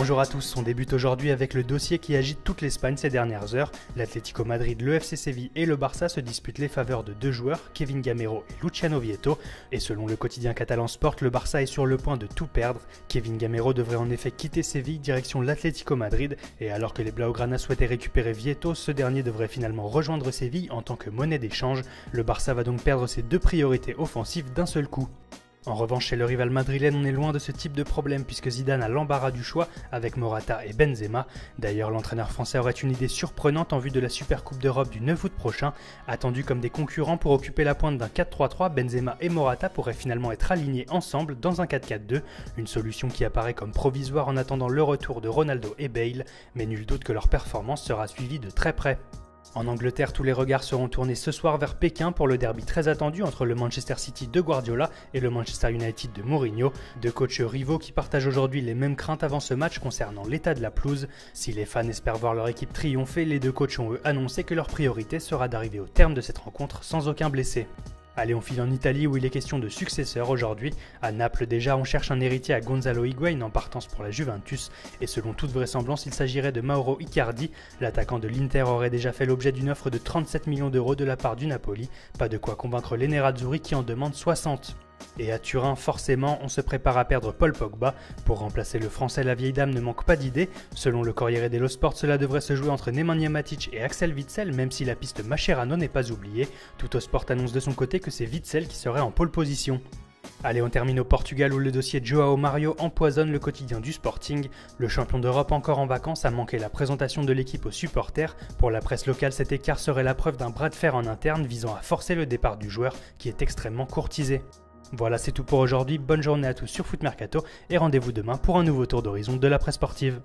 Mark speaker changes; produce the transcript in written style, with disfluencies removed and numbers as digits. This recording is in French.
Speaker 1: Bonjour à tous, on débute aujourd'hui avec le dossier qui agite toute l'Espagne ces dernières heures. L'Atlético Madrid, le FC Séville et le Barça se disputent les faveurs de deux joueurs, Kevin Gamero et Luciano Vietto. Et selon le quotidien catalan Sport, le Barça est sur le point de tout perdre. Kevin Gamero devrait en effet quitter Séville direction l'Atlético Madrid. Et alors que les Blaugrana souhaitaient récupérer Vietto, ce dernier devrait finalement rejoindre Séville en tant que monnaie d'échange. Le Barça va donc perdre ses deux priorités offensives d'un seul coup. En revanche, chez le rival madrilène, on est loin de ce type de problème puisque Zidane a l'embarras du choix avec Morata et Benzema. D'ailleurs, l'entraîneur français aurait une idée surprenante en vue de la Supercoupe d'Europe du 9 août prochain. Attendus comme des concurrents pour occuper la pointe d'un 4-3-3, Benzema et Morata pourraient finalement être alignés ensemble dans un 4-4-2, une solution qui apparaît comme provisoire en attendant le retour de Ronaldo et Bale, mais nul doute que leur performance sera suivie de très près. En Angleterre, tous les regards seront tournés ce soir vers Pékin pour le derby très attendu entre le Manchester City de Guardiola et le Manchester United de Mourinho, deux coachs rivaux qui partagent aujourd'hui les mêmes craintes avant ce match concernant l'état de la pelouse. Si les fans espèrent voir leur équipe triompher, les deux coachs ont eux annoncé que leur priorité sera d'arriver au terme de cette rencontre sans aucun blessé. Allez, on file en Italie où il est question de successeur aujourd'hui. À Naples déjà, on cherche un héritier à Gonzalo Higuain en partance pour la Juventus. Et selon toute vraisemblance, il s'agirait de Mauro Icardi. L'attaquant de l'Inter aurait déjà fait l'objet d'une offre de 37 millions d'euros de la part du Napoli. Pas de quoi convaincre les Nerazzurri qui en demandent 60. Et à Turin, forcément, on se prépare à perdre Paul Pogba. Pour remplacer le français, la vieille dame ne manque pas d'idées. Selon le Corriere dello Sport, cela devrait se jouer entre Nemanja Matic et Axel Witsel, même si la piste Mascherano n'est pas oubliée. Tuttosport annonce de son côté que c'est Witsel qui serait en pole position. Allez, on termine au Portugal où le dossier João Mario empoisonne le quotidien du Sporting. Le champion d'Europe encore en vacances a manqué la présentation de l'équipe aux supporters. Pour la presse locale, cet écart serait la preuve d'un bras de fer en interne visant à forcer le départ du joueur qui est extrêmement courtisé. Voilà, c'est tout pour aujourd'hui, bonne journée à tous sur Foot Mercato et rendez-vous demain pour un nouveau tour d'horizon de la presse sportive.